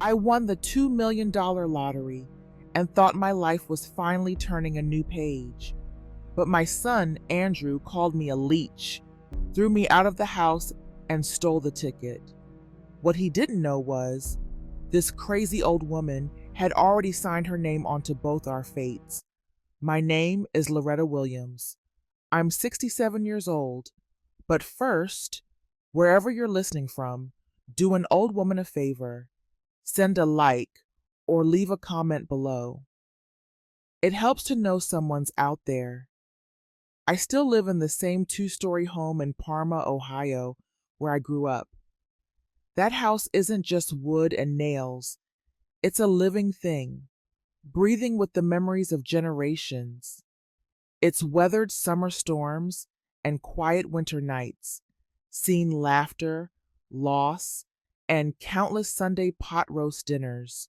I won the $2 million lottery and thought my life was finally turning a new page. But my son, Andrew, called me a leech, threw me out of the house, and stole the ticket. What he didn't know was this crazy old woman had already signed her name onto both our fates. My name is Loretta Williams. I'm 67 years old, but first, wherever you're listening from, do an old woman a favor. Send a like or leave a comment below. It helps to know someone's out there. I still live in the same two-story home in Parma, Ohio, where I grew up. That house isn't just wood and nails. It's a living thing, breathing with the memories of generations. It's weathered summer storms and quiet winter nights, seen laughter, loss, and countless Sunday pot roast dinners.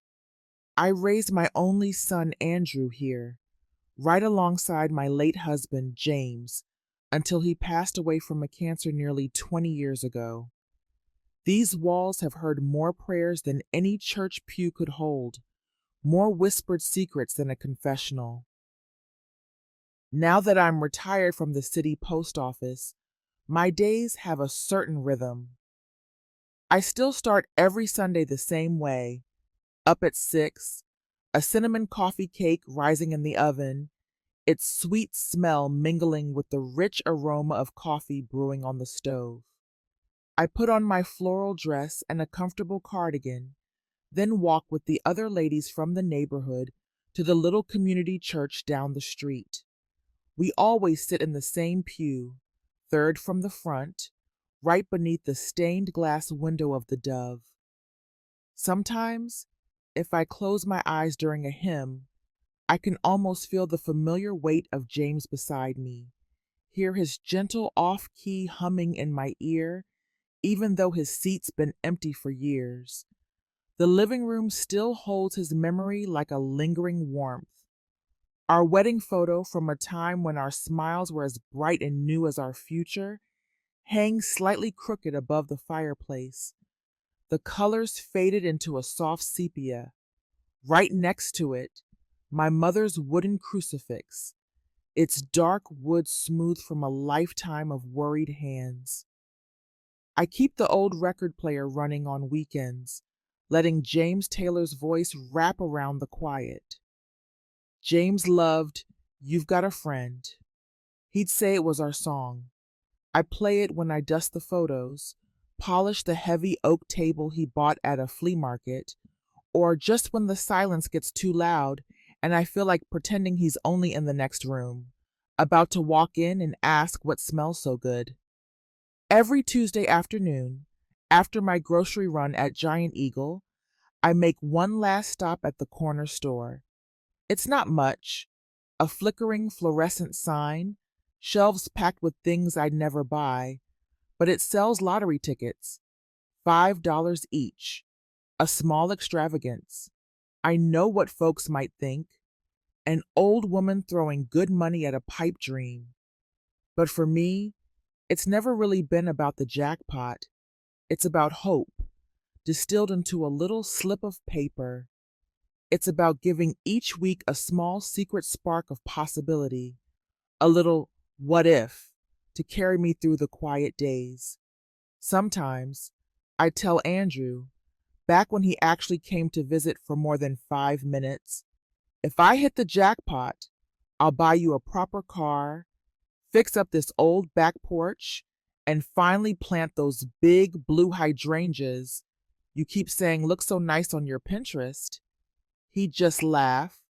I raised my only son, Andrew, here, right alongside my late husband, James, until he passed away from a cancer nearly 20 years ago. These walls have heard more prayers than any church pew could hold, more whispered secrets than a confessional. Now that I'm retired from the city post office, my days have a certain rhythm. I still start every Sunday the same way, up at 6, a cinnamon coffee cake rising in the oven, its sweet smell mingling with the rich aroma of coffee brewing on the stove. I put on my floral dress and a comfortable cardigan, then walk with the other ladies from the neighborhood to the little community church down the street. We always sit in the same pew, third from the front, right beneath the stained glass window of the Dove. Sometimes, if I close my eyes during a hymn, I can almost feel the familiar weight of James beside me, hear his gentle off-key humming in my ear, even though his seat's been empty for years. The living room still holds his memory like a lingering warmth. Our wedding photo from a time when our smiles were as bright and new as our future hangs slightly crooked above the fireplace. The colors faded into a soft sepia. Right next to it, my mother's wooden crucifix, its dark wood smoothed from a lifetime of worried hands. I keep the old record player running on weekends, letting James Taylor's voice wrap around the quiet. James loved "You've Got a Friend." He'd say it was our song. I play it when I dust the photos, polish the heavy oak table he bought at a flea market, or just when the silence gets too loud and I feel like pretending he's only in the next room, about to walk in and ask what smells so good. Every Tuesday afternoon, after my grocery run at Giant Eagle, I make one last stop at the corner store. It's not much, a flickering fluorescent sign, shelves packed with things I'd never buy, but it sells lottery tickets, $5 each, a small extravagance. I know what folks might think, an old woman throwing good money at a pipe dream. But for me, it's never really been about the jackpot. It's about hope, distilled into a little slip of paper. It's about giving each week a small secret spark of possibility, a little what if, to carry me through the quiet days. Sometimes, I tell Andrew, back when he actually came to visit for more than 5 minutes, if I hit the jackpot, I'll buy you a proper car, fix up this old back porch, and finally plant those big blue hydrangeas you keep saying look so nice on your Pinterest. He'd just laugh,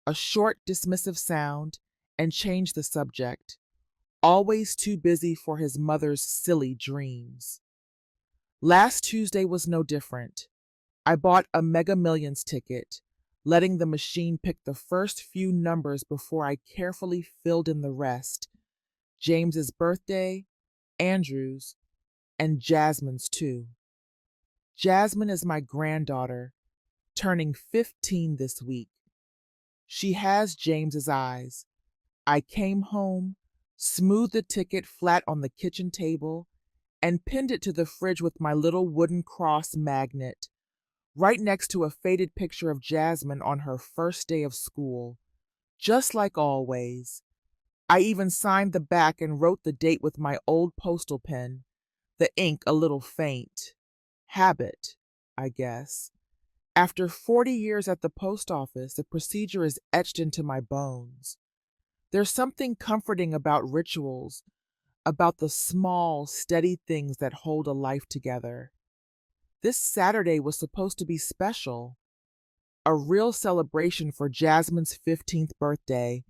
a short dismissive sound, and change the subject, always too busy for his mother's silly dreams. Last Tuesday was no different. I bought a Mega Millions ticket, letting the machine pick the first few numbers before I carefully filled in the rest. James's birthday, Andrew's, and Jasmine's too. Jasmine is my granddaughter, turning 15 this week. She has James's eyes. I came home, smoothed the ticket flat on the kitchen table, and pinned it to the fridge with my little wooden cross magnet. right next to a faded picture of Jasmine on her first day of school, just like always. I even signed the back and wrote the date with my old postal pen, the ink a little faint. Habit, I guess. After 40 years at the post office, the procedure is etched into my bones. There's something comforting about rituals, about the small, steady things that hold a life together. This Saturday was supposed to be special, a real celebration for Jasmine's 15th birthday,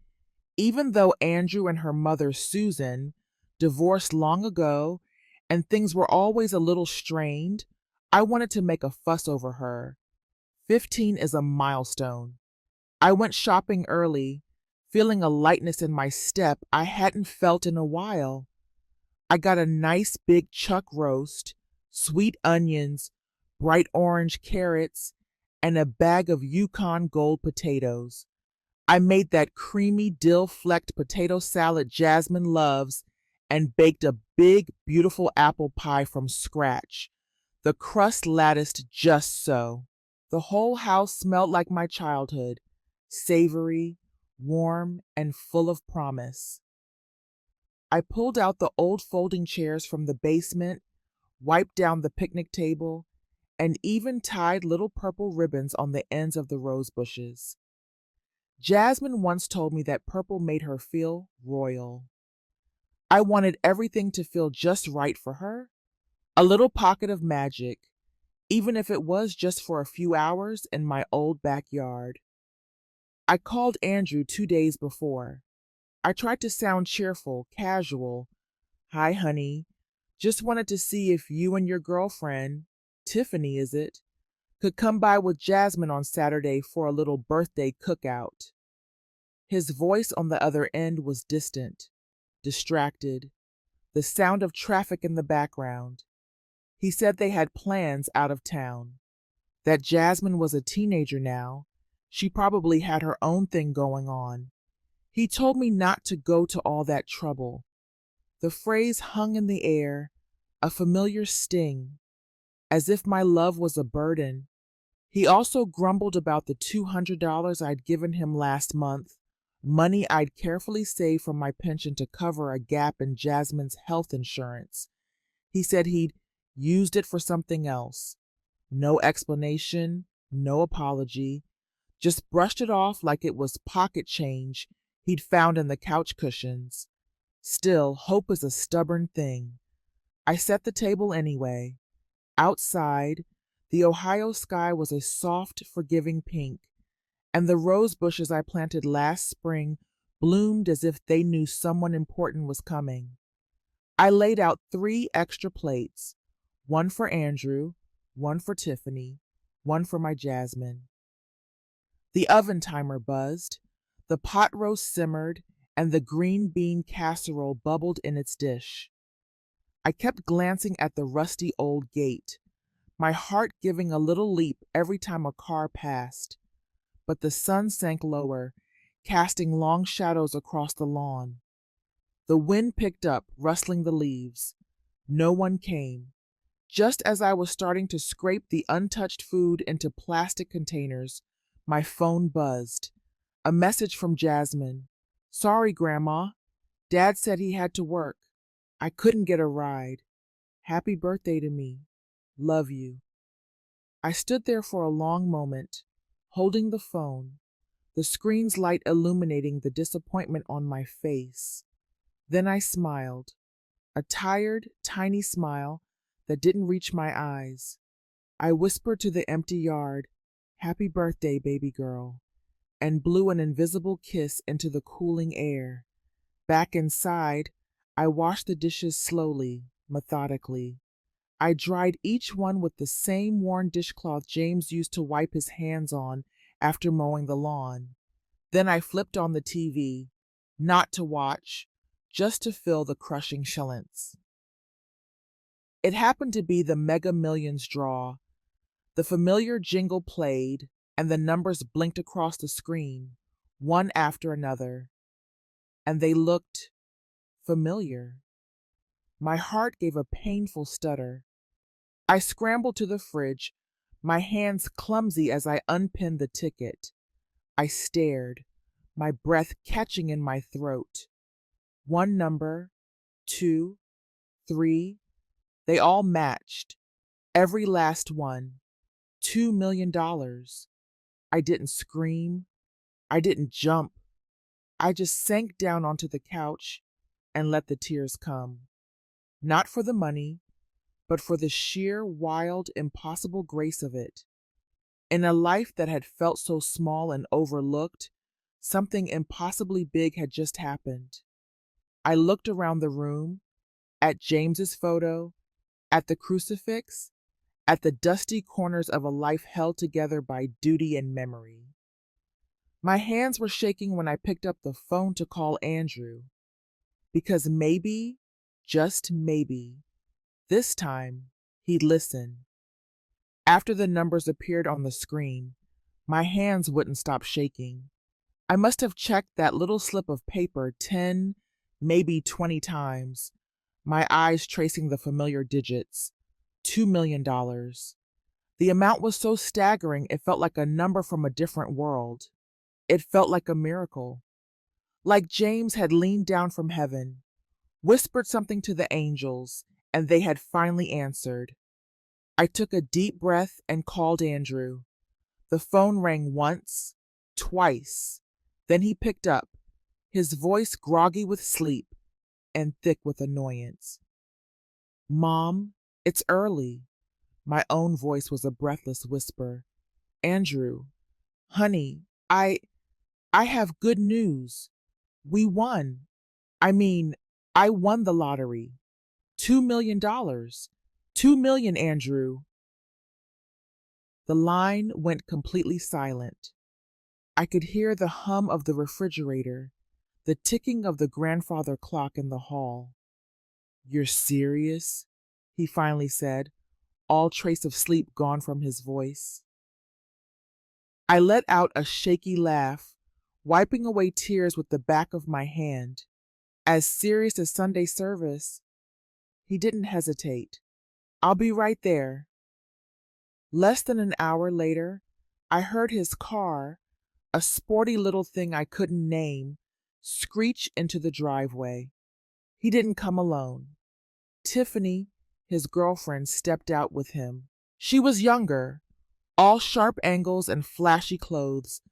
even though Andrew and her mother, Susan, divorced long ago and things were always a little strained. I wanted to make a fuss over her. 15 is a milestone. I went shopping early, feeling a lightness in my step I hadn't felt in a while. I got a nice big chuck roast, sweet onions, bright orange carrots, and a bag of Yukon Gold potatoes. I made that creamy dill-flecked potato salad Jasmine loves and baked a big, beautiful apple pie from scratch, the crust latticed just so. The whole house smelled like my childhood, savory, warm, and full of promise. I pulled out the old folding chairs from the basement, wiped down the picnic table, and even tied little purple ribbons on the ends of the rose bushes. Jasmine once told me that purple made her feel royal. I wanted everything to feel just right for her, a little pocket of magic, even if it was just for a few hours in my old backyard. I called Andrew 2 days before. I tried to sound cheerful, casual. Hi, honey. Just wanted to see if you and your girlfriend, Tiffany is it, could come by with Jasmine on Saturday for a little birthday cookout. His voice on the other end was distant, distracted, the sound of traffic in the background. He said they had plans out of town, that Jasmine was a teenager now. She probably had her own thing going on. He told me not to go to all that trouble. The phrase hung in the air, a familiar sting, as if my love was a burden. He also grumbled about the $200 I'd given him last month, money I'd carefully saved from my pension to cover a gap in Jasmine's health insurance. He said he'd used it for something else. No explanation, no apology, just brushed it off like it was pocket change he'd found in the couch cushions. Still, hope is a stubborn thing. I set the table anyway. Outside, the Ohio sky was a soft, forgiving pink, and the rose bushes I planted last spring bloomed as if they knew someone important was coming. I laid out 3 extra plates, one for Andrew, one for Tiffany, one for my Jasmine. The oven timer buzzed, the pot roast simmered, and the green bean casserole bubbled in its dish. I kept glancing at the rusty old gate, my heart giving a little leap every time a car passed. But the sun sank lower, casting long shadows across the lawn. The wind picked up, rustling the leaves. No one came. Just as I was starting to scrape the untouched food into plastic containers, my phone buzzed. A message from Jasmine. Sorry, Grandma. Dad said he had to work. I couldn't get a ride. Happy birthday to me. Love you. I stood there for a long moment, holding the phone, the screen's light illuminating the disappointment on my face. Then I smiled, a tired, tiny smile that didn't reach my eyes. I whispered to the empty yard, Happy birthday, baby girl, and blew an invisible kiss into the cooling air. Back inside, I washed the dishes slowly, methodically. I dried each one with the same worn dishcloth James used to wipe his hands on after mowing the lawn. Then I flipped on the TV, not to watch, just to feel the crushing silence. It happened to be the Mega Millions draw. The familiar jingle played, and the numbers blinked across the screen, one after another. And they looked familiar. My heart gave a painful stutter. I scrambled to the fridge, my hands clumsy as I unpinned the ticket. I stared, my breath catching in my throat. One number, two, three, they all matched. Every last one. $2 million. I didn't scream. I didn't jump. I just sank down onto the couch and let the tears come. Not for the money, but for the sheer, wild, impossible grace of it. In a life that had felt so small and overlooked, something impossibly big had just happened. I looked around the room, at James's photo, at the crucifix, at the dusty corners of a life held together by duty and memory. My hands were shaking when I picked up the phone to call Andrew, because maybe, just maybe, this time he'd listen. After the numbers appeared on the screen, my hands wouldn't stop shaking. I must have checked that little slip of paper 10, maybe 20 times, my eyes tracing the familiar digits. $2 million. The amount was so staggering it felt like a number from a different world. It felt like a miracle. Like James had leaned down from heaven, whispered something to the angels, and they had finally answered. I took a deep breath and called Andrew. The phone rang once, twice. Then he picked up, his voice groggy with sleep and thick with annoyance. "Mom, it's early." My own voice was a breathless whisper. "Andrew, honey, I have good news. We won. I mean, I won the lottery. $2 million. 2 million, Andrew." The line went completely silent. I could hear the hum of the refrigerator, the ticking of the grandfather clock in the hall. "You're serious?" he finally said, all trace of sleep gone from his voice. I let out a shaky laugh, wiping away tears with the back of my hand. "As serious as Sunday service?" He didn't hesitate. "I'll be right there." Less than an hour later, I heard his car, a sporty little thing I couldn't name, screech into the driveway. He didn't come alone. Tiffany, his girlfriend, stepped out with him. She was younger, all sharp angles and flashy clothes,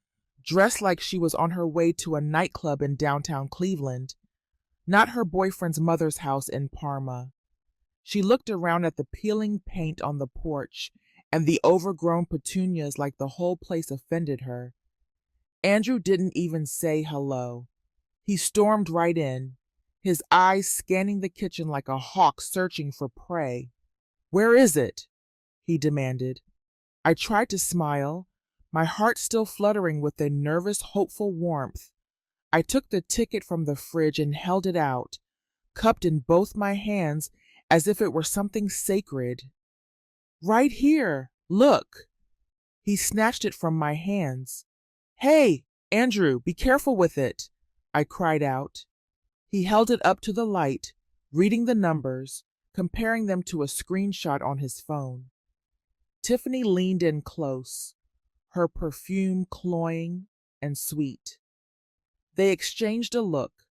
dressed like she was on her way to a nightclub in downtown Cleveland, not her boyfriend's mother's house in Parma. She looked around at the peeling paint on the porch and the overgrown petunias like the whole place offended her. Andrew didn't even say hello. He stormed right in, his eyes scanning the kitchen like a hawk searching for prey. "Where is it?" he demanded. I tried to smile, my heart still fluttering with a nervous, hopeful warmth. I took the ticket from the fridge and held it out, cupped in both my hands as if it were something sacred. "Right here, look." He snatched it from my hands. "Hey, Andrew, be careful with it," I cried out. He held it up to the light, reading the numbers, comparing them to a screenshot on his phone. Tiffany leaned in close, her perfume cloying and sweet. They exchanged a look,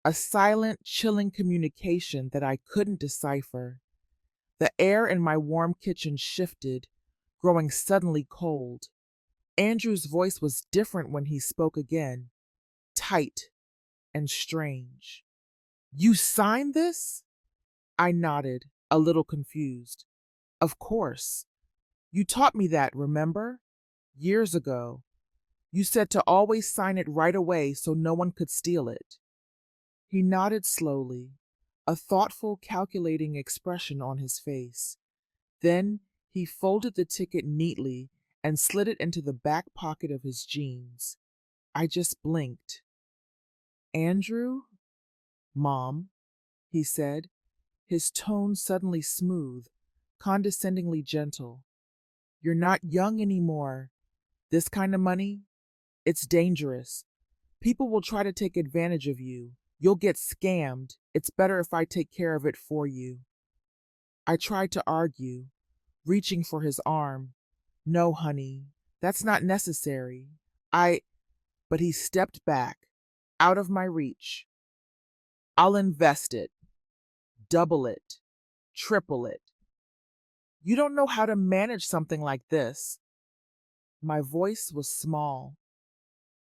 a silent, chilling communication that I couldn't decipher. The air in my warm kitchen shifted, growing suddenly cold. Andrew's voice was different when he spoke again, tight and strange. "You signed this?" I nodded, a little confused. "Of course. You taught me that, remember? Years ago. You said to always sign it right away so no one could steal it." He nodded slowly, a thoughtful, calculating expression on his face. Then he folded the ticket neatly and slid it into the back pocket of his jeans. I just blinked. "Andrew?" "Mom," he said, his tone suddenly smooth, condescendingly gentle. "You're not young anymore. This kind of money, it's dangerous. People will try to take advantage of you. You'll get scammed. It's better if I take care of it for you." I tried to argue, reaching for his arm, No, honey, that's not necessary. I, but he stepped back, out of my reach. I'll invest it, double it, triple it. You don't know how to manage something like this. My voice was small.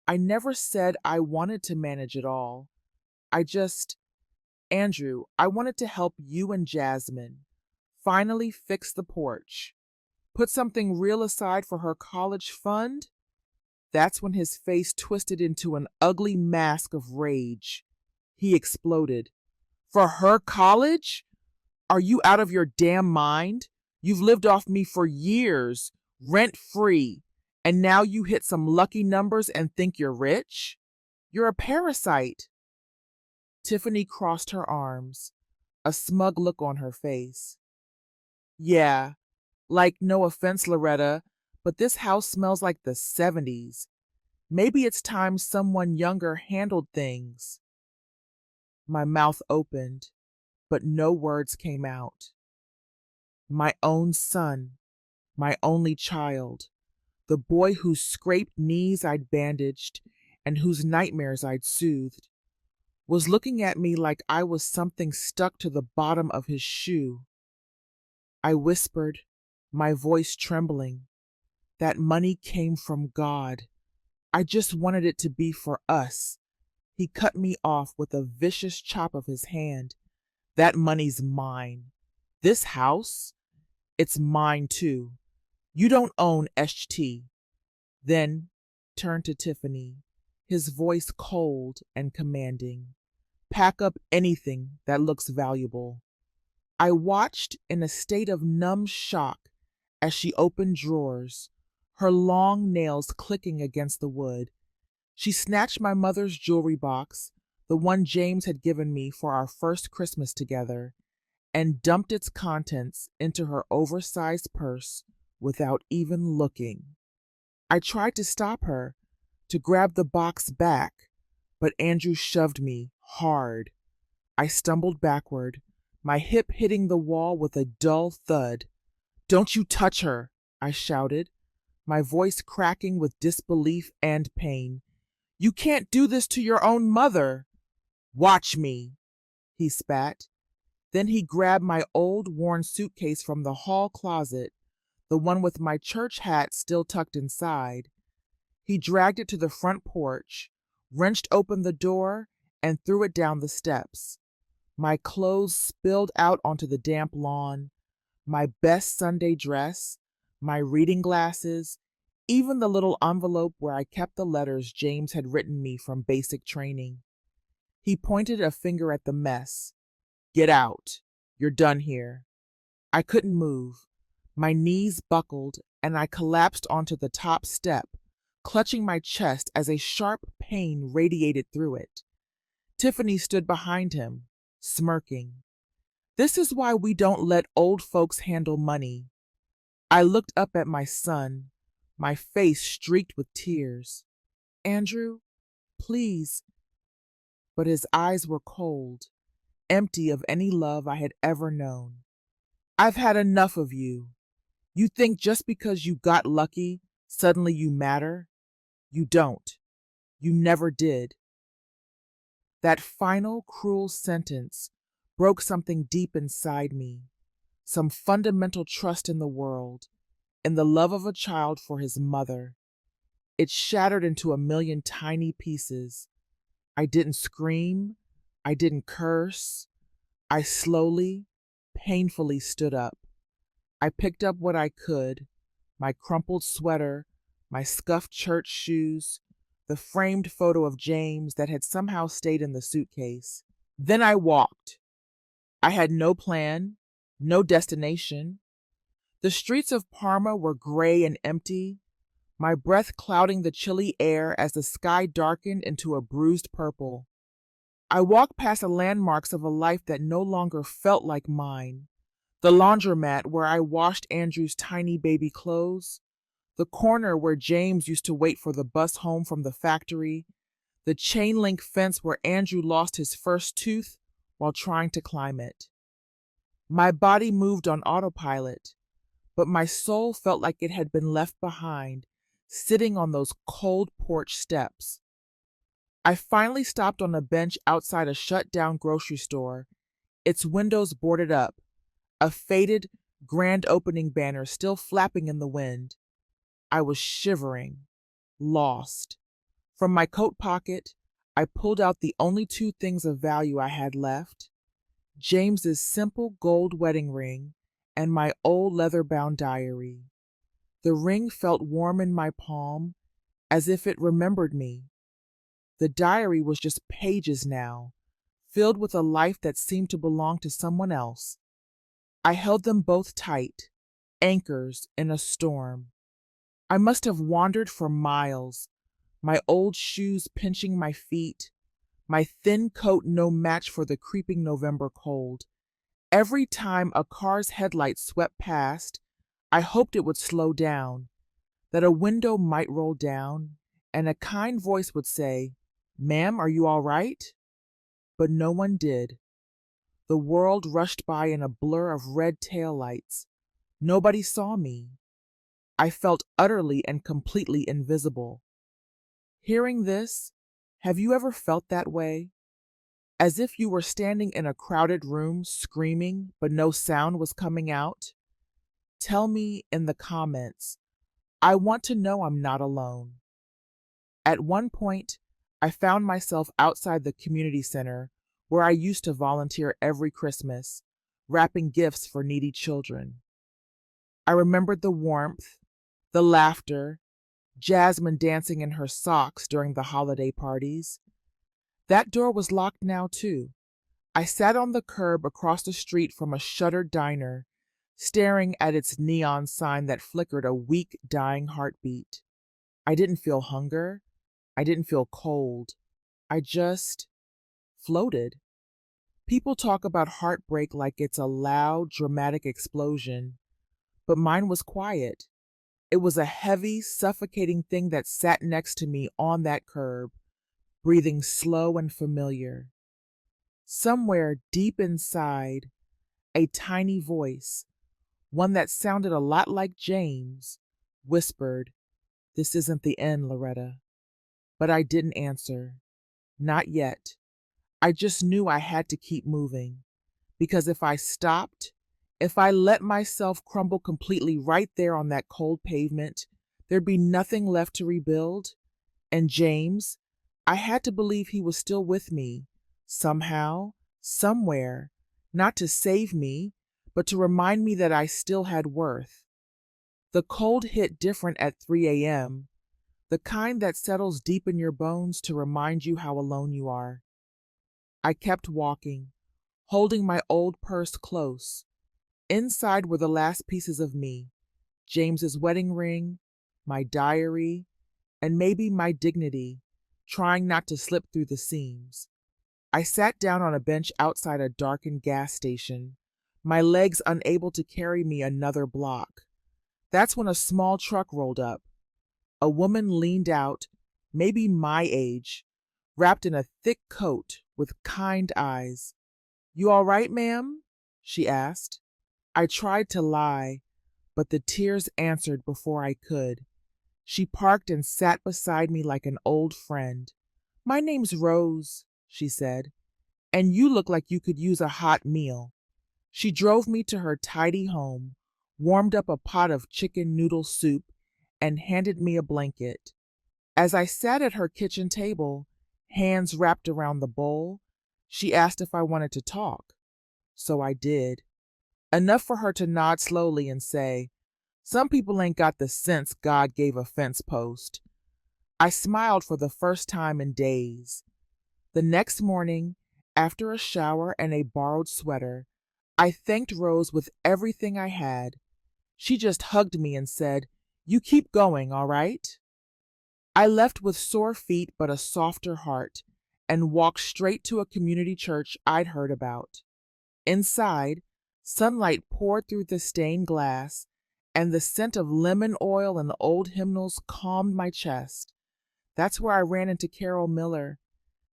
I never said I wanted to manage it all. I just, Andrew, I wanted to help you and Jasmine finally fix the porch, put something real aside for her college fund. That's when his face twisted into an ugly mask of rage. He exploded. For her college? Are you out of your damn mind? You've lived off me for years, rent free, and now you hit some lucky numbers and think you're rich? You're a parasite. Tiffany crossed her arms, a smug look on her face. Yeah, like, no offense, Loretta, but this house smells like the 70s. Maybe it's time someone younger handled things. My mouth opened, but no words came out. My own son, my only child, the boy whose scraped knees I'd bandaged and whose nightmares I'd soothed, was looking at me like I was something stuck to the bottom of his shoe. I whispered, my voice trembling, that money came from God. I just wanted it to be for us. He cut me off with a vicious chop of his hand. That money's mine. This house, it's mine too. You don't own HT. Then turned to Tiffany, his voice cold and commanding. Pack up anything that looks valuable. I watched in a state of numb shock as she opened drawers, her long nails clicking against the wood. She snatched my mother's jewelry box, the one James had given me for our first Christmas together, and dumped its contents into her oversized purse without even looking. I tried to stop her, to grab the box back, but Andrew shoved me hard. I stumbled backward, my hip hitting the wall with a dull thud. Don't you touch her, I shouted, my voice cracking with disbelief and pain. You can't do this to your own mother. Watch me, he spat. Then he grabbed my old worn suitcase from the hall closet, the one with my church hat still tucked inside. He dragged it to the front porch, wrenched open the door, and threw it down the steps. My clothes spilled out onto the damp lawn, my best Sunday dress, my reading glasses, even the little envelope where I kept the letters James had written me from basic training. He pointed a finger at the mess. Get out. You're done here. I couldn't move. My knees buckled, and I collapsed onto the top step, clutching my chest as a sharp pain radiated through it. Tiffany stood behind him, smirking. This is why we don't let old folks handle money. I looked up at my son, my face streaked with tears. Andrew, please. But his eyes were cold, empty of any love I had ever known. I've had enough of you. You think just because you got lucky, suddenly you matter? You don't. You never did. That final cruel sentence broke something deep inside me, some fundamental trust in the world, in the love of a child for his mother. It shattered into a million tiny pieces. I didn't scream. I didn't curse. I slowly, painfully stood up. I picked up what I could, my crumpled sweater, my scuffed church shoes, the framed photo of James that had somehow stayed in the suitcase. Then I walked. I had no plan, no destination. The streets of Parma were gray and empty, my breath clouding the chilly air as the sky darkened into a bruised purple. I walked past the landmarks of a life that no longer felt like mine. The laundromat where I washed Andrew's tiny baby clothes, the corner where James used to wait for the bus home from the factory, the chain link fence where Andrew lost his first tooth while trying to climb it. My body moved on autopilot, but my soul felt like it had been left behind, sitting on those cold porch steps. I finally stopped on a bench outside a shut-down grocery store, its windows boarded up, a faded, grand opening banner still flapping in the wind. I was shivering, lost. From my coat pocket, I pulled out the only two things of value I had left: James's simple gold wedding ring and my old leather-bound diary. The ring felt warm in my palm, as if it remembered me. The diary was just pages now, filled with a life that seemed to belong to someone else. I held them both tight, anchors in a storm. I must have wandered for miles, my old shoes pinching my feet, my thin coat no match for the creeping November cold. Every time a car's headlights swept past, I hoped it would slow down, that a window might roll down, and a kind voice would say, "Ma'am, are you all right?" But no one did. The world rushed by in a blur of red taillights. Nobody saw me. I felt utterly and completely invisible. Hearing this, have you ever felt that way? As if you were standing in a crowded room screaming, but no sound was coming out? Tell me in the comments. I want to know I'm not alone. At one point, I found myself outside the community center where I used to volunteer every Christmas, wrapping gifts for needy children. I remembered the warmth, the laughter, Jasmine dancing in her socks during the holiday parties. That door was locked now, too. I sat on the curb across the street from a shuttered diner, staring at its neon sign that flickered a weak, dying heartbeat. I didn't feel hunger. I didn't feel cold. I just floated. People talk about heartbreak like it's a loud, dramatic explosion, but mine was quiet. It was a heavy, suffocating thing that sat next to me on that curb, breathing slow and familiar. Somewhere deep inside, a tiny voice, one that sounded a lot like James, whispered, "This isn't the end, Loretta." But I didn't answer. Not yet. I just knew I had to keep moving, because if I stopped, if I let myself crumble completely right there on that cold pavement, there'd be nothing left to rebuild. And James, I had to believe he was still with me, somehow, somewhere, not to save me, but to remind me that I still had worth. The cold hit different at 3 a.m., the kind that settles deep in your bones to remind you how alone you are. I kept walking, holding my old purse close. Inside were the last pieces of me, James's wedding ring, my diary, and maybe my dignity, trying not to slip through the seams. I sat down on a bench outside a darkened gas station, my legs unable to carry me another block. That's when a small truck rolled up. A woman leaned out, maybe my age, wrapped in a thick coat with kind eyes. "You all right, ma'am?" she asked. I tried to lie, but the tears answered before I could. She parked and sat beside me like an old friend. "My name's Rose," she said, "and you look like you could use a hot meal." She drove me to her tidy home, warmed up a pot of chicken noodle soup, and handed me a blanket. As I sat at her kitchen table, hands wrapped around the bowl, she asked if I wanted to talk. So I did. Enough for her to nod slowly and say, "Some people ain't got the sense God gave a fence post." I smiled for the first time in days. The next morning, after a shower and a borrowed sweater, I thanked Rose with everything I had. She just hugged me and said, "You keep going, all right?" I left with sore feet but a softer heart and walked straight to a community church I'd heard about. Inside, sunlight poured through the stained glass, and the scent of lemon oil and old hymnals calmed my chest. That's where I ran into Carol Miller.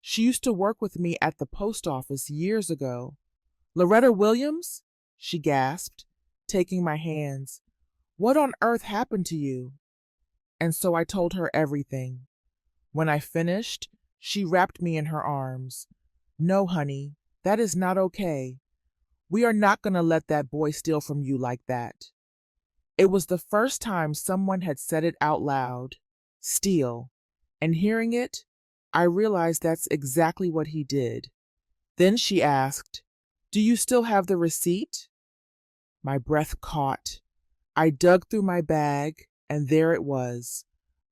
She used to work with me at the post office years ago. "Loretta Williams?" she gasped, taking my hands. What on earth happened to you? And so I told her everything. When I finished, she wrapped me in her arms. No, honey, that is not okay. We are not going to let that boy steal from you like that. It was the first time someone had said it out loud. Steal. And hearing it, I realized that's exactly what he did. Then she asked, "Do you still have the receipt?" My breath caught. I dug through my bag, and there it was,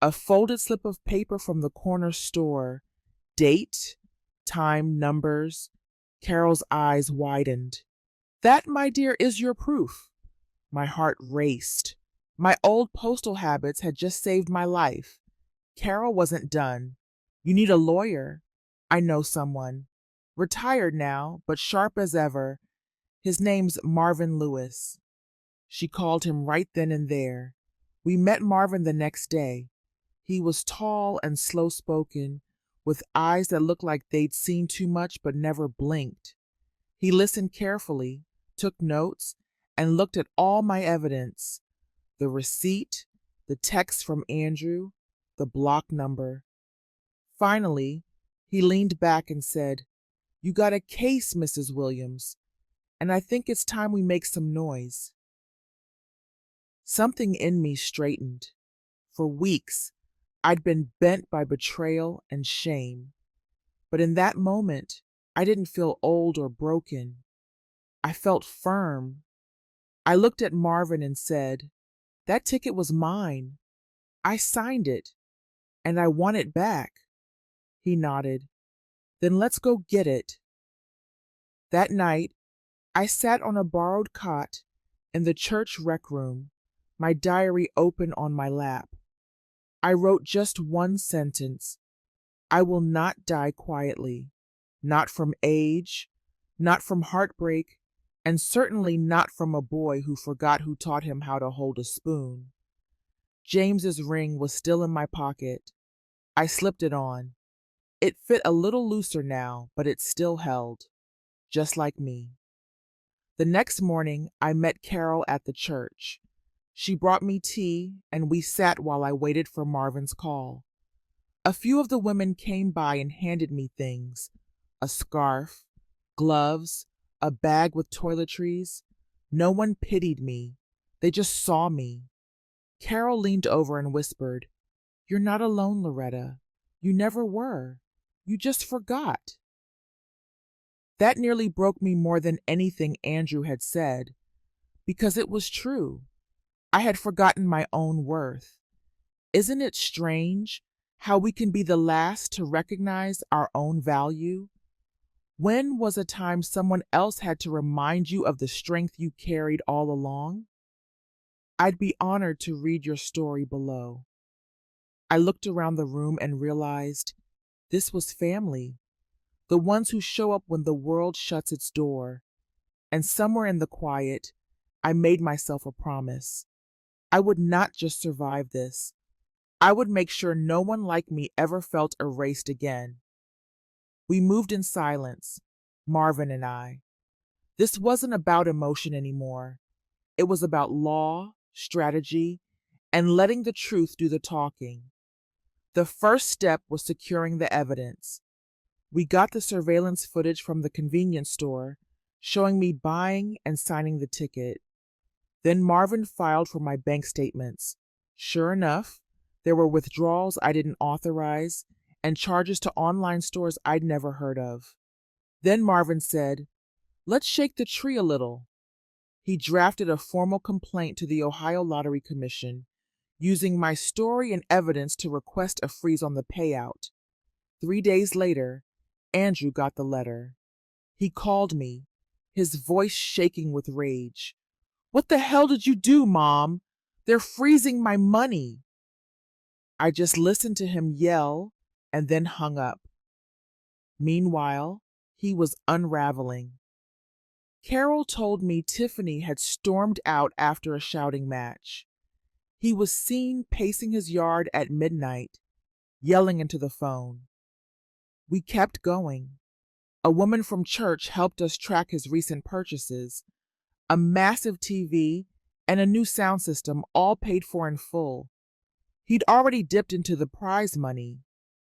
a folded slip of paper from the corner store. Date, time, numbers. Carol's eyes widened. "That, my dear, is your proof." My heart raced. My old postal habits had just saved my life. Carol wasn't done. "You need a lawyer." "I know someone. Retired now, but sharp as ever. His name's Marvin Lewis." She called him right then and there. We met Marvin the next day. He was tall and slow-spoken, with eyes that looked like they'd seen too much but never blinked. He listened carefully, took notes, and looked at all my evidence: the receipt, the text from Andrew, the block number. Finally, he leaned back and said, "You got a case, Mrs. Williams, and I think it's time we make some noise." Something in me straightened. For weeks, I'd been bent by betrayal and shame. But in that moment, I didn't feel old or broken. I felt firm. I looked at Marvin and said, "That ticket was mine. I signed it, and I want it back." He nodded. "Then let's go get it." That night, I sat on a borrowed cot in the church rec room, my diary open on my lap. I wrote just one sentence: "I will not die quietly, not from age, not from heartbreak, and certainly not from a boy who forgot who taught him how to hold a spoon." James's ring was still in my pocket. I slipped it on. It fit a little looser now, but it still held, just like me. The next morning, I met Carol at the church. She brought me tea, and we sat while I waited for Marvin's call. A few of the women came by and handed me things: a scarf, gloves, a bag with toiletries. No one pitied me. They just saw me. Carol leaned over and whispered, "You're not alone, Loretta. You never were. You just forgot." That nearly broke me more than anything Andrew had said, because it was true. I had forgotten my own worth. Isn't it strange how we can be the last to recognize our own value? When was a time someone else had to remind you of the strength you carried all along? I'd be honored to read your story below. I looked around the room and realized this was family, the ones who show up when the world shuts its door. And somewhere in the quiet, I made myself a promise. I would not just survive this. I would make sure no one like me ever felt erased again. We moved in silence, Marvin and I. This wasn't about emotion anymore. It was about law, strategy, and letting the truth do the talking. The first step was securing the evidence. We got the surveillance footage from the convenience store, showing me buying and signing the ticket. Then Marvin filed for my bank statements. Sure enough, there were withdrawals I didn't authorize and charges to online stores I'd never heard of. Then Marvin said, "Let's shake the tree a little." He drafted a formal complaint to the Ohio Lottery Commission, using my story and evidence to request a freeze on the payout. 3 days later, Andrew got the letter. He called me, his voice shaking with rage. "What the hell did you do, Mom? They're freezing my money." I just listened to him yell and then hung up. Meanwhile, he was unraveling. Carol told me Tiffany had stormed out after a shouting match. He was seen pacing his yard at midnight, yelling into the phone. We kept going. A woman from church helped us track his recent purchases: a massive TV and a new sound system, all paid for in full. He'd already dipped into the prize money.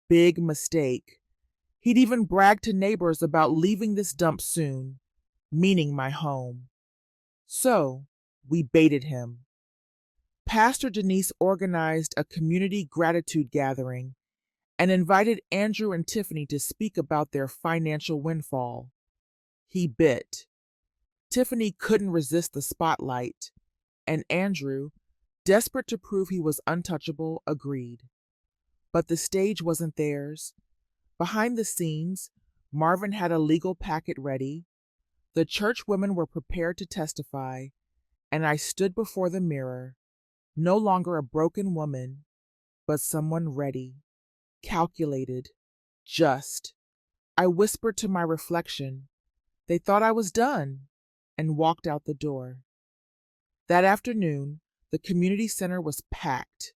Big mistake. He'd even bragged to neighbors about leaving this dump soon, meaning my home. So, we baited him. Pastor Denise organized a community gratitude gathering and invited Andrew and Tiffany to speak about their financial windfall. He bit. Tiffany couldn't resist the spotlight, and Andrew, desperate to prove he was untouchable, agreed. But the stage wasn't theirs. Behind the scenes, Marvin had a legal packet ready. The church women were prepared to testify, and I stood before the mirror, no longer a broken woman, but someone ready, calculated, just. I whispered to my reflection, "They thought I was done," and walked out the door. That afternoon, the community center was packed.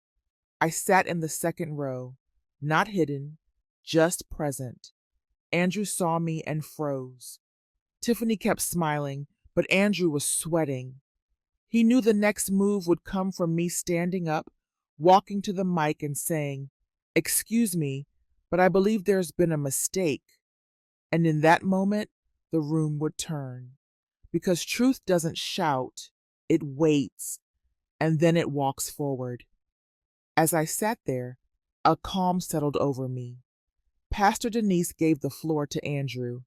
I sat in the second row, not hidden, just present. Andrew saw me and froze. Tiffany kept smiling, but Andrew was sweating. He knew the next move would come from me standing up, walking to the mic and saying, "Excuse me, but I believe there's been a mistake." And in that moment, the room would turn. Because truth doesn't shout, it waits, and then it walks forward. As I sat there, a calm settled over me. Pastor Denise gave the floor to Andrew.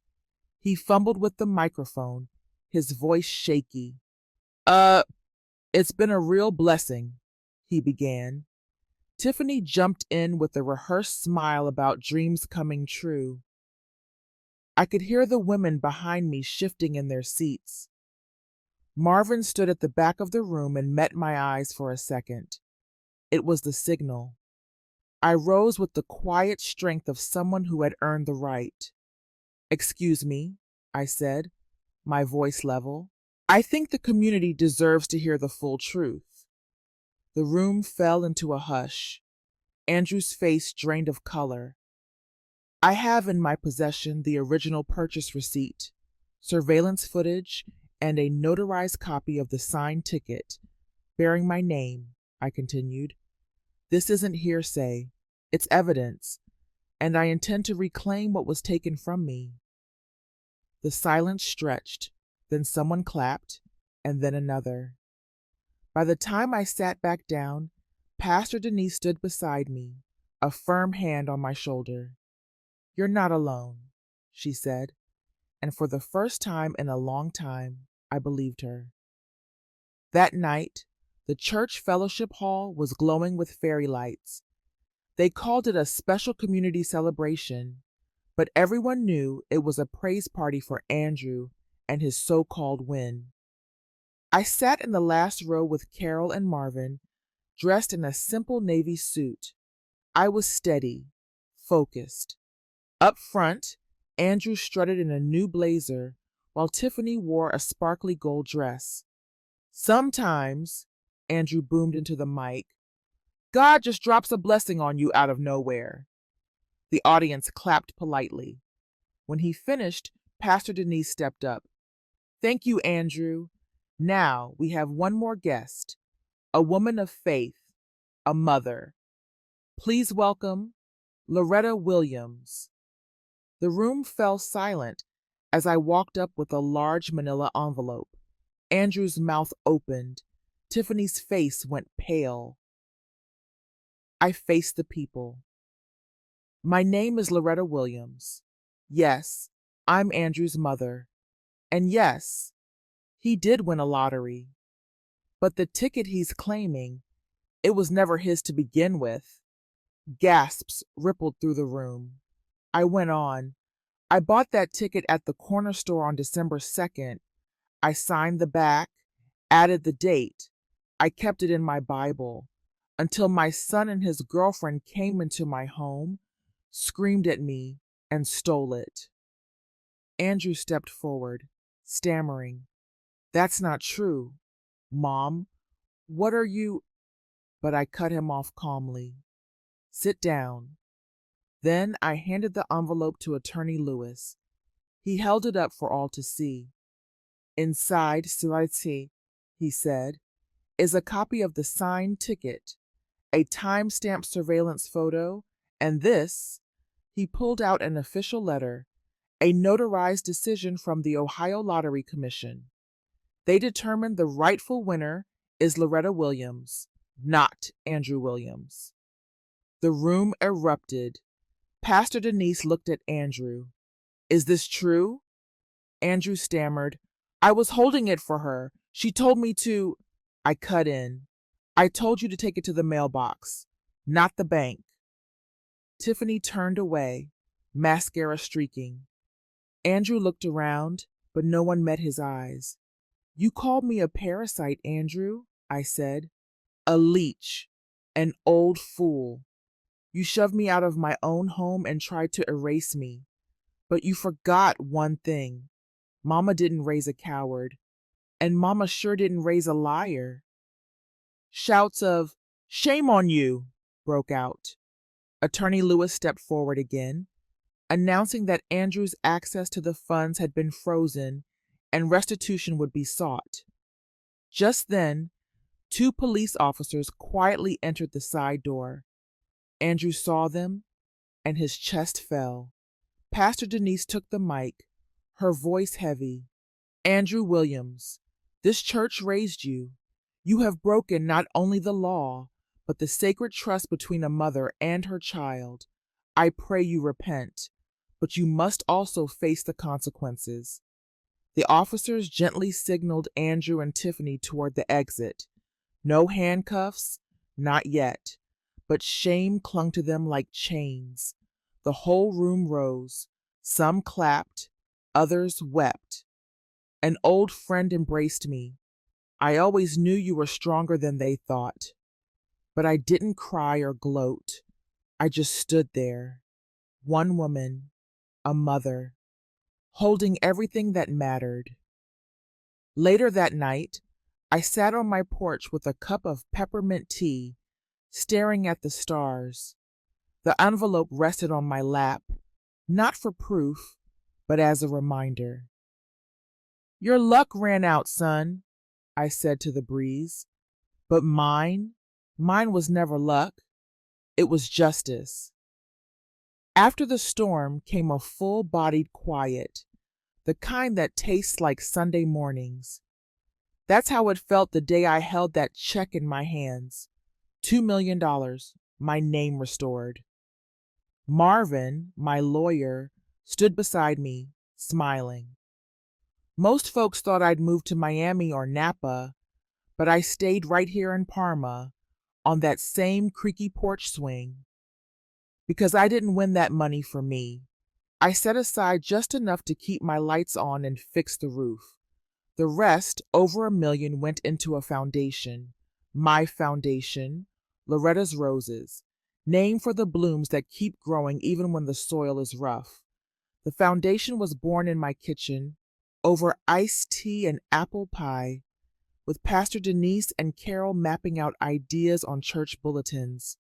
He fumbled with the microphone, his voice shaky. It's been a real blessing," he began. Tiffany jumped in with a rehearsed smile about dreams coming true. I could hear the women behind me shifting in their seats. Marvin stood at the back of the room and met my eyes for a second. It was the signal. I rose with the quiet strength of someone who had earned the right. "Excuse me," I said, my voice level. "I think the community deserves to hear the full truth." The room fell into a hush. Andrew's face drained of color. I have in my possession the original purchase receipt, surveillance footage, and a notarized copy of the signed ticket bearing my name, I continued. "This isn't hearsay, it's evidence, and I intend to reclaim what was taken from me." The silence stretched, then someone clapped, and then another. By the time I sat back down, Pastor Denise stood beside me, a firm hand on my shoulder. "You're not alone," she said, and for the first time in a long time, I believed her. That night, the church fellowship hall was glowing with fairy lights. They called it a special community celebration, but everyone knew it was a praise party for Andrew and his so-called win. I sat in the last row with Carol and Marvin, dressed in a simple navy suit. I was steady, focused. Up front, Andrew strutted in a new blazer, while Tiffany wore a sparkly gold dress. "Sometimes," Andrew boomed into the mic, "God just drops a blessing on you out of nowhere." The audience clapped politely. When he finished, Pastor Denise stepped up. "Thank you, Andrew. Now we have one more guest, a woman of faith, a mother. Please welcome Loretta Williams." The room fell silent as I walked up with a large manila envelope. Andrew's mouth opened. Tiffany's face went pale. I faced the people. "My name is Loretta Williams. Yes, I'm Andrew's mother. And yes, he did win a lottery. But the ticket he's claiming, it was never his to begin with." Gasps rippled through the room. I went on. "I bought that ticket at the corner store on December 2nd. I signed the back, added the date. I kept it in my Bible until my son and his girlfriend came into my home, screamed at me, and stole it." Andrew stepped forward, stammering, "That's not true. Mom, what are you—" But I cut him off calmly. "Sit down." Then I handed the envelope to Attorney Lewis. He held it up for all to see. "Inside, Suite," he said, is a copy of the signed ticket, a time-stamped surveillance photo, and this, he pulled out an official letter, a notarized decision from the Ohio Lottery Commission. They determined the rightful winner is Loretta Williams, not Andrew Williams. The room erupted. Pastor Denise looked at Andrew. Is this true? Andrew stammered. I was holding it for her. She told me to. I cut in. I told you to take it to the mailbox, not the bank. Tiffany turned away, mascara streaking. Andrew looked around, but no one met his eyes. You called me a parasite, Andrew, I said. A leech, an old fool. You shoved me out of my own home and tried to erase me. But you forgot one thing. Mama didn't raise a coward, and Mama sure didn't raise a liar. Shouts of, shame on you, broke out. Attorney Lewis stepped forward again, announcing that Andrew's access to the funds had been frozen and restitution would be sought. Just then, 2 police officers quietly entered the side door. Andrew saw them, and his chest fell. Pastor Denise took the mic, her voice heavy. Andrew Williams, this church raised you. You have broken not only the law, but the sacred trust between a mother and her child. I pray you repent, but you must also face the consequences. The officers gently signaled Andrew and Tiffany toward the exit. No handcuffs, not yet, but shame clung to them like chains. The whole room rose. Some clapped, others wept. An old friend embraced me. I always knew you were stronger than they thought. But I didn't cry or gloat. I just stood there. One woman, a mother, holding everything that mattered. Later that night, I sat on my porch with a cup of peppermint tea, staring at the stars. The envelope rested on my lap, not for proof, but as a reminder. Your luck ran out, son, I said to the breeze. But mine was never luck. It was justice. After the storm came a full-bodied quiet, the kind that tastes like Sunday mornings. That's how it felt the day I held that check in my hands. $2 million, my name restored. Marvin, my lawyer, stood beside me, smiling. Most folks thought I'd moved to Miami or Napa, but I stayed right here in Parma, on that same creaky porch swing. Because I didn't win that money for me. I set aside just enough to keep my lights on and fix the roof. The rest, over $1 million, went into a foundation. My foundation, Loretta's Roses, named for the blooms that keep growing even when the soil is rough. The foundation was born in my kitchen, over iced tea and apple pie, with Pastor Denise and Carol mapping out ideas on church bulletins.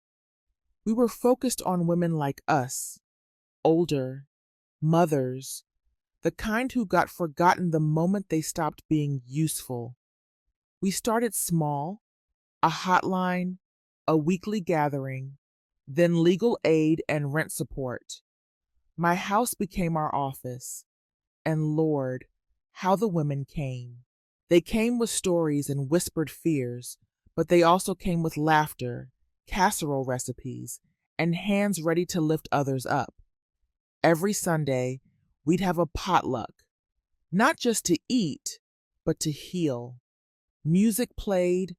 We were focused on women like us, older, mothers, the kind who got forgotten the moment they stopped being useful. We started small, a hotline, a weekly gathering, then legal aid and rent support. My house became our office, and Lord, how the women came. They came with stories and whispered fears, but they also came with laughter, casserole recipes, and hands ready to lift others up. Every Sunday, we'd have a potluck, not just to eat, but to heal. Music played,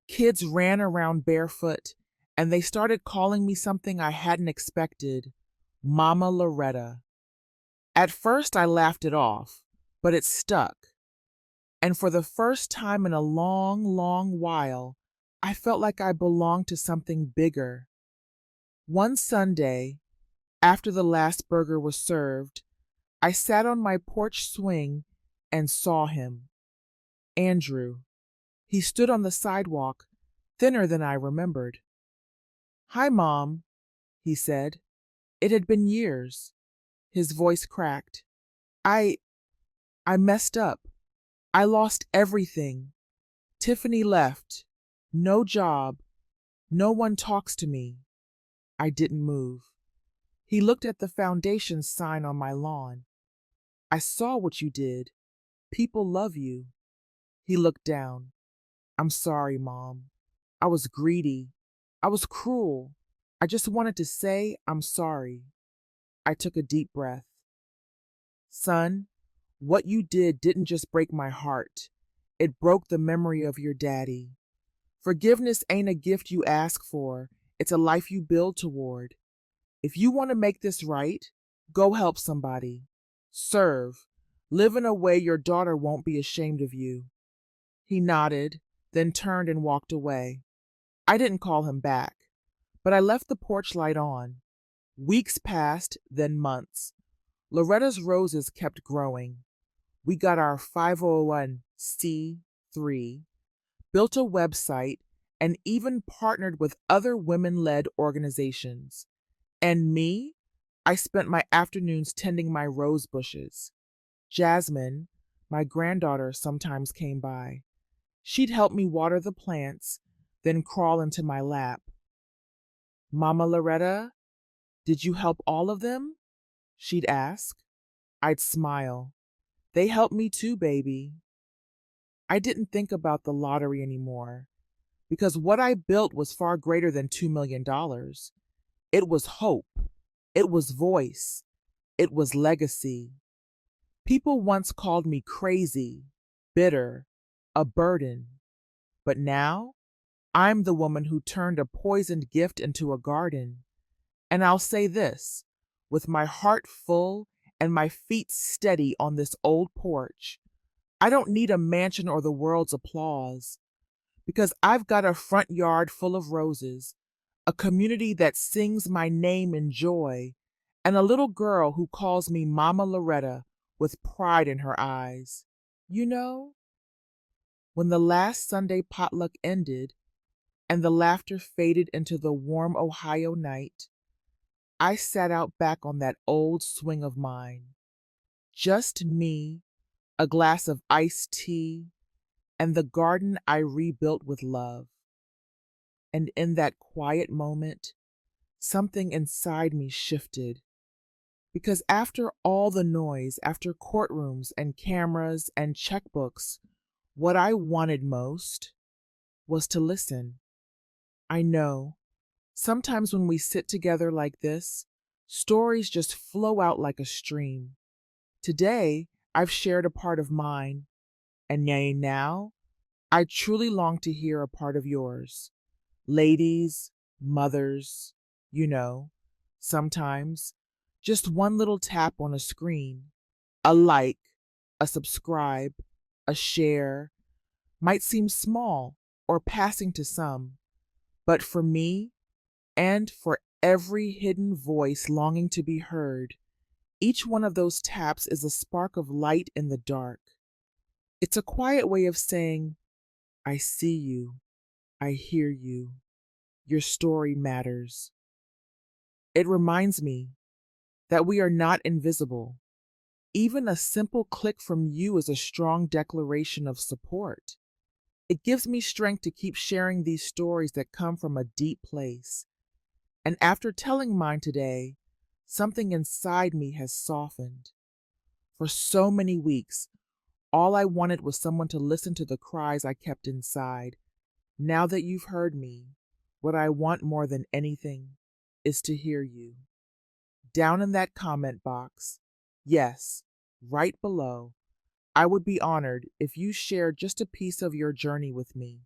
kids ran around barefoot, and they started calling me something I hadn't expected, Mama Loretta. At first, I laughed it off, but it stuck. And for the first time in a long, long while, I felt like I belonged to something bigger. One Sunday, after the last burger was served, I sat on my porch swing and saw him. Andrew. He stood on the sidewalk, thinner than I remembered. Hi, Mom, he said. It had been years. His voice cracked. I messed up. I lost everything. Tiffany left. No job. No one talks to me. I didn't move. He looked at the foundation sign on my lawn. I saw what you did. People love you. He looked down. I'm sorry, Mom. I was greedy. I was cruel. I just wanted to say I'm sorry. I took a deep breath. Son, what you did didn't just break my heart. It broke the memory of your daddy. Forgiveness ain't a gift you ask for. It's a life you build toward. If you want to make this right, go help somebody. Serve. Live in a way your daughter won't be ashamed of you. He nodded, then turned and walked away. I didn't call him back, but I left the porch light on. Weeks passed, then months. Loretta's roses kept growing. We got our 501c3, built a website, and even partnered with other women-led organizations. And me? I spent my afternoons tending my rose bushes. Jasmine, my granddaughter, sometimes came by. She'd help me water the plants, then crawl into my lap. Mama Loretta, did you help all of them? She'd ask. I'd smile. They helped me too, baby. I didn't think about the lottery anymore, because what I built was far greater than $2 million. It was hope. It was voice. It was legacy. People once called me crazy, bitter, a burden. But now, I'm the woman who turned a poisoned gift into a garden. And I'll say this, with my heart full and my feet steady on this old porch, I don't need a mansion or the world's applause, because I've got a front yard full of roses, a community that sings my name in joy, and a little girl who calls me Mama Loretta with pride in her eyes. You know, when the last Sunday potluck ended and the laughter faded into the warm Ohio night, I sat out back on that old swing of mine. Just me, a glass of iced tea, and the garden I rebuilt with love. And in that quiet moment, something inside me shifted. Because after all the noise, after courtrooms and cameras and checkbooks, what I wanted most was to listen. I know, sometimes when we sit together like this, stories just flow out like a stream. Today, I've shared a part of mine, and yea, now, I truly long to hear a part of yours. Ladies, mothers, you know, sometimes just one little tap on a screen, a like, a subscribe, a share, might seem small or passing to some, but for me, and for every hidden voice longing to be heard, each one of those taps is a spark of light in the dark. It's a quiet way of saying, I see you, I hear you, your story matters. It reminds me that we are not invisible. Even a simple click from you is a strong declaration of support. It gives me strength to keep sharing these stories that come from a deep place. And after telling mine today, something inside me has softened. For so many weeks, all I wanted was someone to listen to the cries I kept inside. Now that you've heard me, what I want more than anything is to hear you. Down in that comment box, yes, right below, I would be honored if you shared just a piece of your journey with me.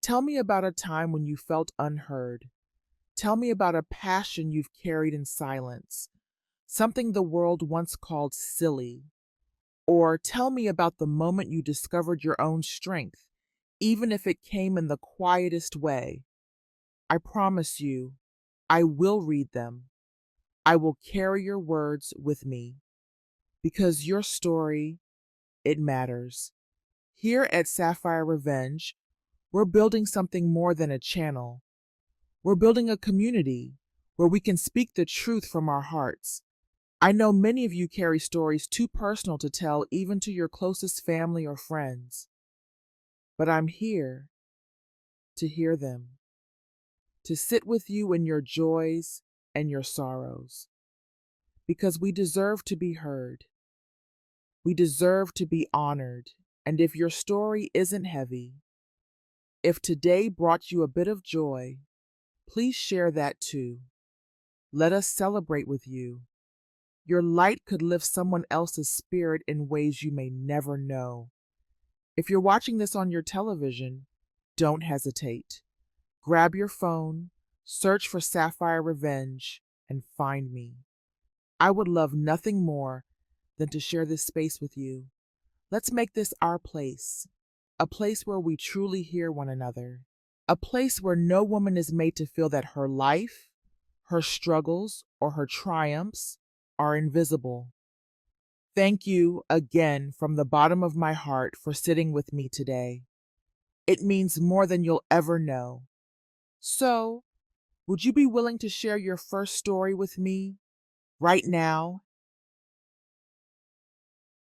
Tell me about a time when you felt unheard. Tell me about a passion you've carried in silence, something the world once called silly. Or tell me about the moment you discovered your own strength, even if it came in the quietest way. I promise you, I will read them. I will carry your words with me. Because your story, it matters. Here at Sapphire Revenge, we're building something more than a channel. We're building a community where we can speak the truth from our hearts. I know many of you carry stories too personal to tell even to your closest family or friends. But I'm here to hear them, to sit with you in your joys and your sorrows, because we deserve to be heard. We deserve to be honored. And if your story isn't heavy, if today brought you a bit of joy, please share that too. Let us celebrate with you. Your light could lift someone else's spirit in ways you may never know. If you're watching this on your television, don't hesitate. Grab your phone, search for Sapphire Revenge, and find me. I would love nothing more than to share this space with you. Let's make this our place, a place where we truly hear one another, a place where no woman is made to feel that her life, her struggles, or her triumphs are invisible. Thank you again from the bottom of my heart for sitting with me today. It means more than you'll ever know. So, would you be willing to share your first story with me right now